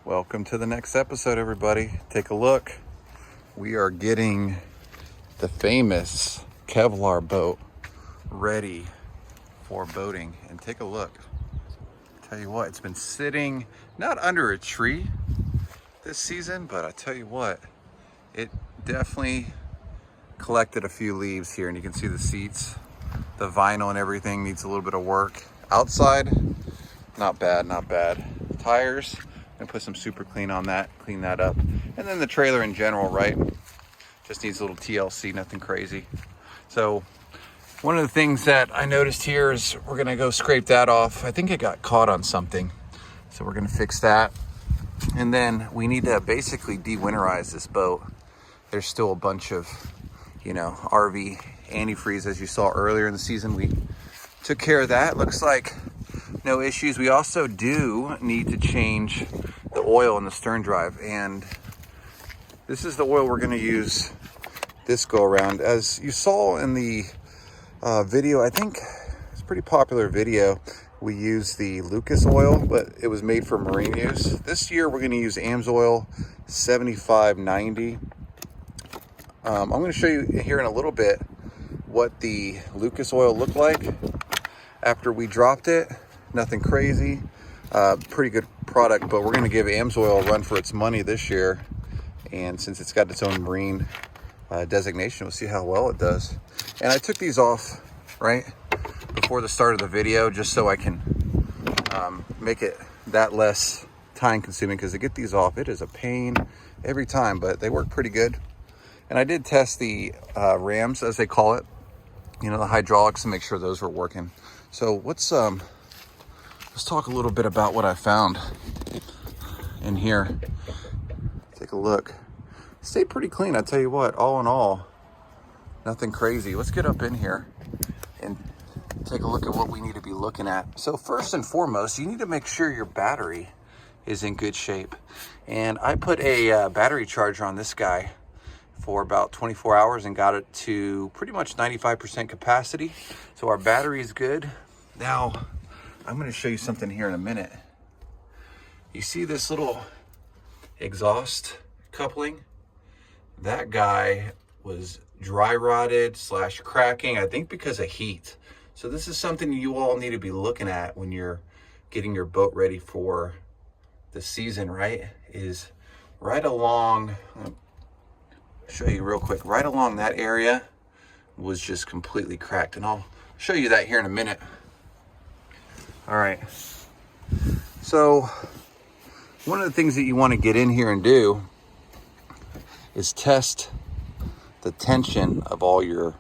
Welcome to the next episode, everybody. Take a look. We are getting the famous Kevlar boat ready for boating. And take a look. Tell you what, it's been sitting not under a tree this season, but I tell you what, it definitely collected a few leaves here, and you can see the seats, the vinyl and everything needs a little bit of work. Outside, not bad, not bad. Tires, and put some super clean on that, clean that up. And then the trailer in general, right? Just needs a little TLC, nothing crazy. So one of the things that I noticed here is we're gonna go scrape that off. I think it got caught on something. So we're gonna fix that. And then we need to basically de-winterize this boat. There's still a bunch of, RV antifreeze, as you saw earlier in the season. We took care of that. Looks like no issues. We also do need to change the oil in the stern drive, and this is the oil we're going to use this go around. As you saw in the video, I think it's a pretty popular video. We use the Lucas oil, but it was made for marine use. This year we're going to use AMSOIL 7590. I'm going to show you here in a little bit what the Lucas oil looked like after we dropped it. Nothing crazy, pretty good product, but we're going to give AMSOIL a run for its money this year. And since it's got its own marine designation, we'll see how well it does. And I took these off right before the start of the video just so I can make it that less time consuming, because to get these off, it is a pain every time, but they work pretty good. And I did test the rams, as they call it, the hydraulics, to make sure those were working. So let's talk a little bit about what I found in here. Take a look. Stayed pretty clean, I tell you what. All in all, nothing crazy. Let's get up in here and take a look at what we need to be looking at. So first and foremost, you need to make sure your battery is in good shape. And I put a battery charger on this guy for about 24 hours and got it to pretty much 95% capacity. So our battery is good. Now, I'm going to show you something here in a minute. You see this little exhaust coupling? That guy was dry rotted / cracking, I think because of heat. So this is something you all need to be looking at when you're getting your boat ready for the season, right? Is right along, I'll show you real quick, right along that area was just completely cracked. And I'll show you that here in a minute. All right, so one of the things that you want to get in here and do is test the tension of all your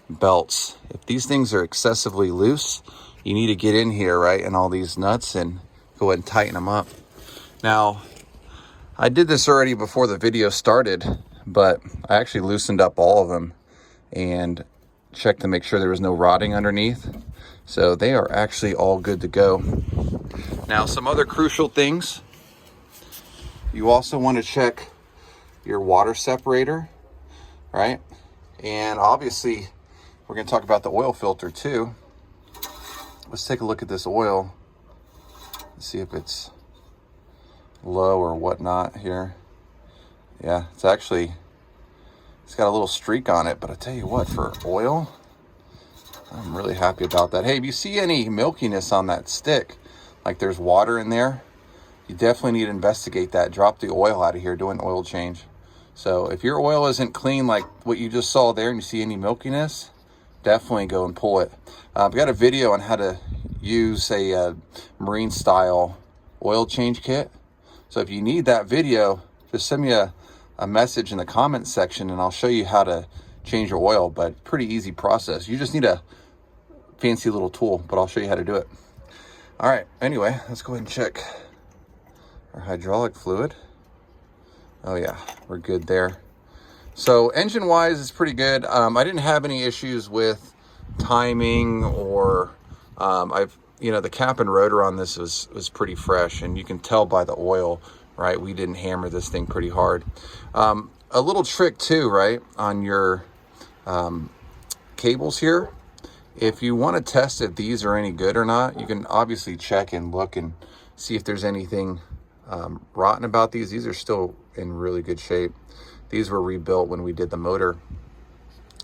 belts. If these things are excessively loose, you need to get in here, right, and all these nuts and go ahead and tighten them up. Now, I did this already before the video started, but I actually loosened up all of them and checked to make sure there was no rotting underneath. So they are actually all good to go. Now, some other crucial things. You also want to check your water separator, right? And obviously, we're going to talk about the oil filter too. Let's take a look at this oil. Let's see if it's low or whatnot here. Yeah, it's got a little streak on it, but I tell you what, for oil, I'm really happy about that. Hey, if you see any milkiness on that stick, like there's water in there, you definitely need to investigate that. Drop the oil out of here, do an oil change. So if your oil isn't clean like what you just saw there and you see any milkiness, definitely go and pull it. I've got a video on how to use a marine style oil change kit. So if you need that video, just send me a message in the comment section and I'll show you how to change your oil. But pretty easy process. You just need a fancy little tool, but I'll show you how to do it. All right, anyway, let's go ahead and check our hydraulic fluid. Oh yeah, we're good there. So engine wise, it's pretty good. I didn't have any issues with timing or the cap and rotor on this was pretty fresh, and you can tell by the oil, right? We didn't hammer this thing pretty hard. A little trick too, right? On your cables here, if you want to test if these are any good or not, you can obviously check and look and see if there's anything rotten about these. These are still in really good shape. These were rebuilt when we did the motor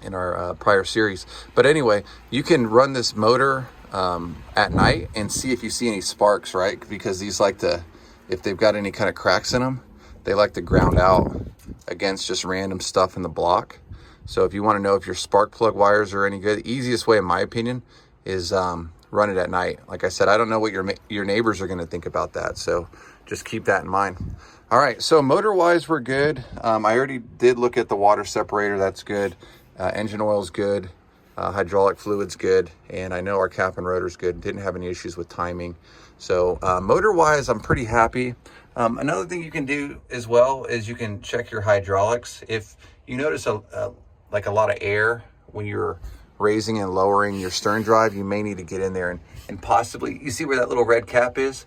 in our prior series. But anyway, you can run this motor at night and see if you see any sparks, right? Because these like to, if they've got any kind of cracks in them, they like to ground out against just random stuff in the block. So if you want to know if your spark plug wires are any good, the easiest way, in my opinion, is run it at night. Like I said, I don't know what your neighbors are going to think about that, so just keep that in mind. All right, so motor wise, we're good. I already did look at the water separator. That's good. Engine oil's good. Hydraulic fluid's good, and I know our cap and rotor's good. Didn't have any issues with timing. So motor wise, I'm pretty happy. Another thing you can do as well is you can check your hydraulics. If you notice like a lot of air when you're raising and lowering your stern drive, you may need to get in there and possibly, you see where that little red cap is?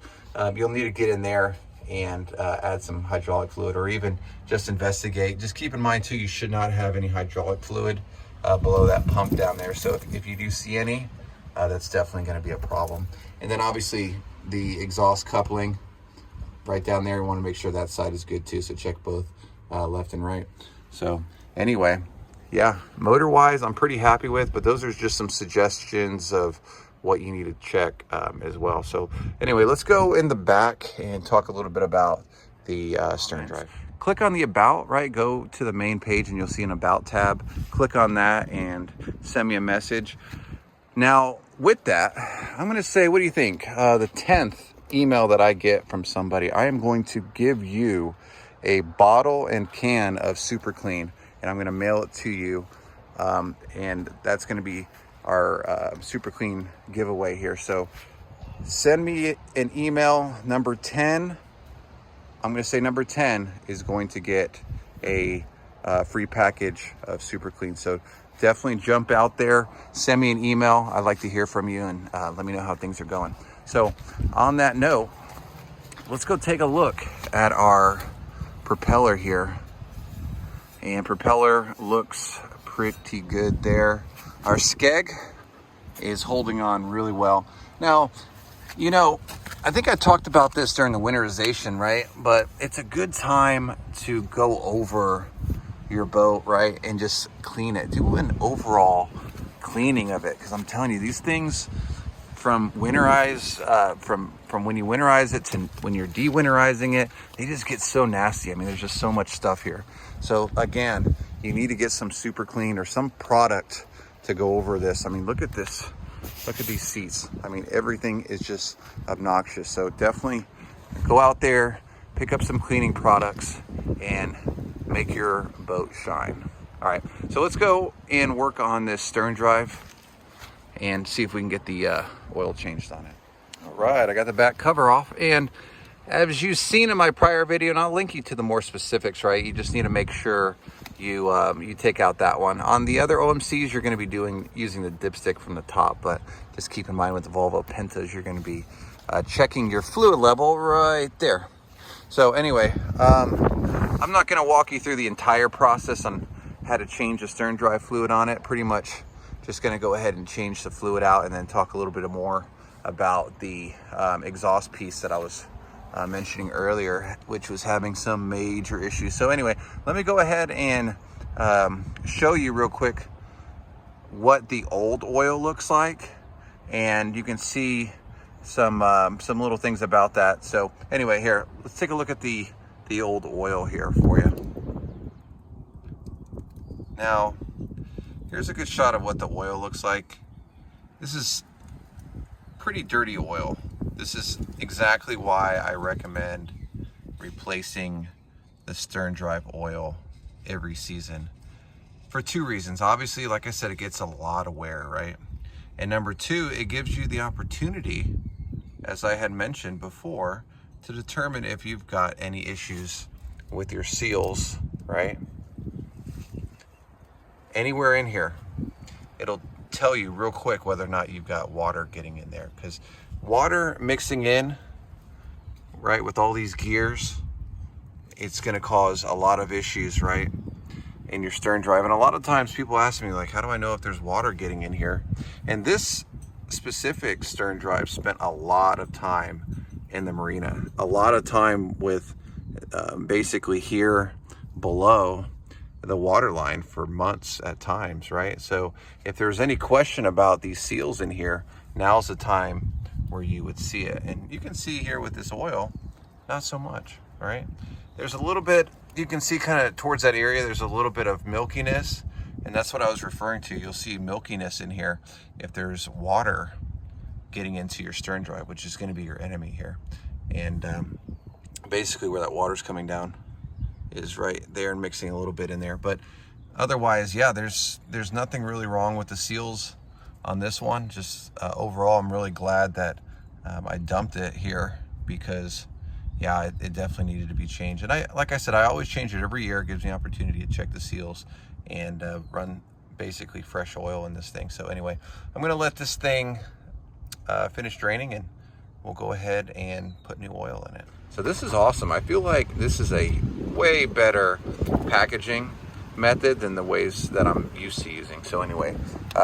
You'll need to get in there and add some hydraulic fluid, or even just investigate. Just keep in mind too, you should not have any hydraulic fluid below that pump down there. So if you do see any, that's definitely going to be a problem. And then obviously the exhaust coupling right down there, you want to make sure that side is good too. So check both left and right. So anyway, yeah, motor wise, I'm pretty happy with, but those are just some suggestions of what you need to check as well. So anyway, let's go in the back and talk a little bit about the stern drive. Click on the about, right? Go to the main page and you'll see an about tab. Click on that and send me a message. Now with that, I'm going to say, what do you think? The 10th email that I get from somebody, I am going to give you a bottle and can of Super Clean, and I'm going to mail it to you. And that's going to be our Super Clean giveaway here. So send me an email. Number 10, I'm going to say number 10 is going to get a free package of Super Clean. So definitely jump out there, send me an email. I'd like to hear from you, and let me know how things are going. So on that note, let's go take a look at our propeller here. And propeller looks pretty good there. Our skeg is holding on really well. Now, you know, I think I talked about this during the winterization, right? But it's a good time to go over your boat, right? And just clean it. Do an overall cleaning of it. Because I'm telling you, these things, from winterize, from when you winterize it to when you're de-winterizing it, they just get so nasty. I mean, there's just so much stuff here. So again, you need to get some Super Clean or some product to go over this. I mean, look at this. Look at these seats. I mean, everything is just obnoxious. So definitely go out there, pick up some cleaning products, and make your boat shine. All right, so let's go and work on this stern drive and see if we can get the oil changed on it. All right, I got the back cover off, and as you've seen in my prior video, and I'll link you to the more specifics, right? You just need to make sure you take out that one. On the other OMCs, you're going to be using the dipstick from the top, but just keep in mind with the Volvo Pentas, you're going to be checking your fluid level right there. So anyway, I'm not going to walk you through the entire process on how to change the stern drive fluid on it. Pretty much just going to go ahead and change the fluid out, and then talk a little bit more about the exhaust piece that I was mentioning earlier, which was having some major issues. So anyway, let me go ahead and show you real quick what the old oil looks like, and you can see some little things about that. So anyway, here, let's take a look at the old oil here for you. Now, here's a good shot of what the oil looks like. This is pretty dirty oil. This is exactly why I recommend replacing the stern drive oil every season, for two reasons. Obviously, like I said, it gets a lot of wear, right? And number two, it gives you the opportunity, as I had mentioned before, to determine if you've got any issues with your seals, right? Anywhere in here, it'll tell you real quick whether or not you've got water getting in there, because water mixing in, right, with all these gears, it's going to cause a lot of issues, right, in your stern drive. And a lot of times people ask me, like, how do I know if there's water getting in here? And this specific stern drive spent a lot of time in the marina. A lot of time with basically here below the water line for months at times, right? So if there's any question about these seals in here, now's the time where you would see it. And you can see here with this oil, not so much, right? There's a little bit, you can see kind of towards that area, there's a little bit of milkiness, and that's what I was referring to. You'll see milkiness in here if there's water getting into your stern drive, which is going to be your enemy here. And basically where that water's coming down is right there and mixing a little bit in there. But otherwise, yeah, there's nothing really wrong with the seals on this one. Just overall, I'm really glad that I dumped it here, because yeah, it definitely needed to be changed. And like I said, I always change it every year. It gives me an opportunity to check the seals and run basically fresh oil in this thing. So anyway, I'm gonna let this thing finish draining, and we'll go ahead and put new oil in it. So this is awesome. I feel like this is a way better packaging method than the ways that I'm used to using. So anyway,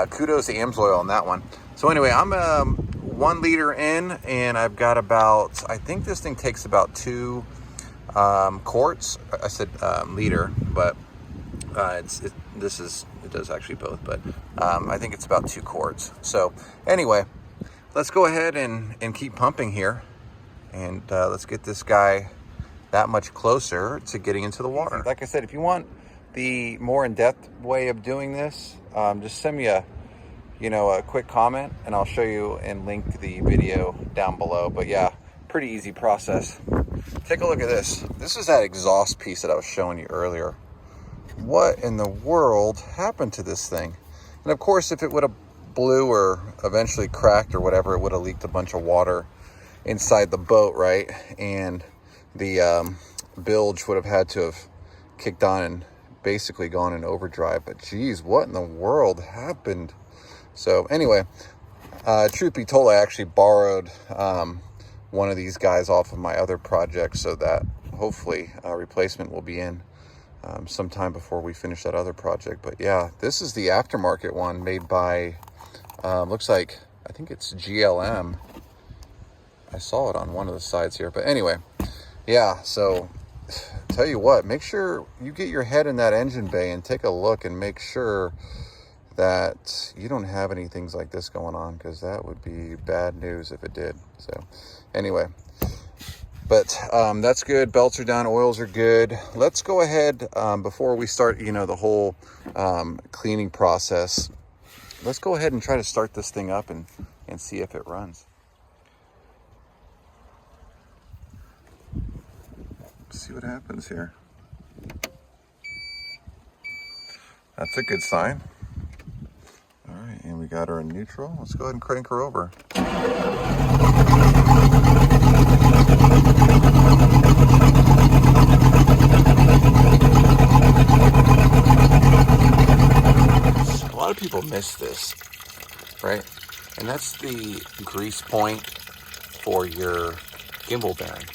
kudos to Amsoil on that one. So anyway, I'm 1 liter in, and I've got about, I think this thing takes about 2 quarts. I said liter, but it does actually both, but I think it's about 2 quarts. So anyway, let's go ahead and keep pumping here. And let's get this guy that much closer to getting into the water. Like I said, if you want the more in-depth way of doing this, just send me a quick comment, and I'll show you and link the video down below. But yeah, pretty easy process. Take a look at this. This is that exhaust piece that I was showing you earlier. What in the world happened to this thing? And of course, if it would have blew or eventually cracked or whatever, it would have leaked a bunch of water inside the boat, right? And the bilge would have had to have kicked on and basically gone in overdrive. But geez, what in the world happened? So anyway, truth be told, I actually borrowed one of these guys off of my other project, so that hopefully a replacement will be in sometime before we finish that other project. But yeah, this is the aftermarket one made by looks like, I think it's GLM. I saw it on one of the sides here. But anyway, yeah, so tell you what, make sure you get your head in that engine bay and take a look and make sure that you don't have any things like this going on, because that would be bad news if it did. So anyway, but that's good. Belts are down, oils are good. Let's go ahead, before we start, the whole cleaning process, let's go ahead and try to start this thing up and see if it runs. See what happens here. That's a good sign. All right, and we got her in neutral. Let's go ahead and crank her over. A lot of people miss this, right? And that's the grease point for your gimbal bearing.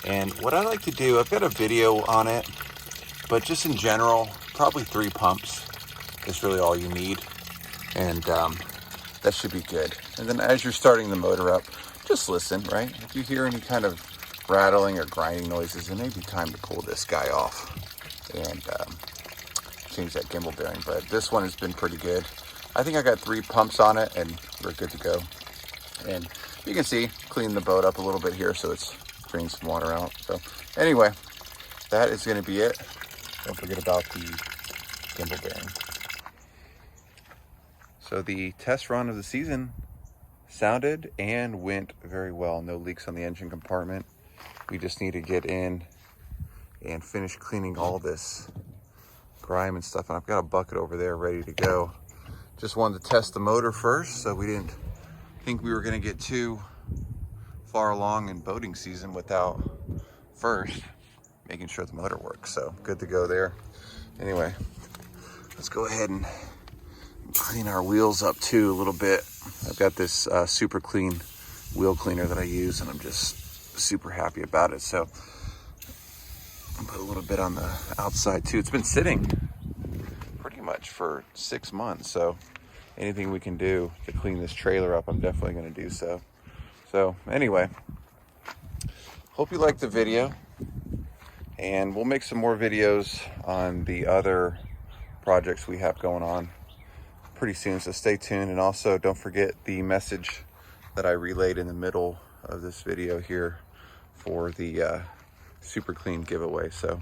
And what I like to do, I've got a video on it, but just in general, probably 3 pumps is really all you need. And that should be good. And then as you're starting the motor up, just listen, right? If you hear any kind of rattling or grinding noises, it may be time to pull this guy off and change that gimbal bearing. But this one has been pretty good. I think I got 3 pumps on it, and we're good to go. And you can see, clean the boat up a little bit here, so it's drain some water out. So anyway, that is going to be it. Don't forget about the gimbal bearing. So the test run of the season sounded and went very well. No leaks on the engine compartment. We just need to get in and finish cleaning all this grime and stuff. And I've got a bucket over there ready to go. Just wanted to test the motor first, so we didn't think we were going to get too far along in boating season without first making sure the motor works. So good to go there. Anyway, let's go ahead and clean our wheels up too a little bit. I've got this super clean wheel cleaner that I use, and I'm just super happy about it. So I'll put a little bit on the outside too. It's been sitting pretty much for 6 months, so anything we can do to clean this trailer up, I'm definitely going to do so. So anyway, hope you liked the video, and we'll make some more videos on the other projects we have going on pretty soon, so stay tuned. And also don't forget the message that I relayed in the middle of this video here for the super clean giveaway. So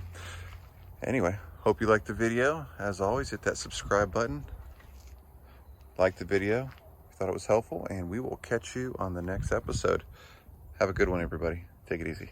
anyway, hope you liked the video. As always, hit that subscribe button, like the video if you thought it was helpful, and we will catch you on the next episode. Have a good one, everybody. Take it easy.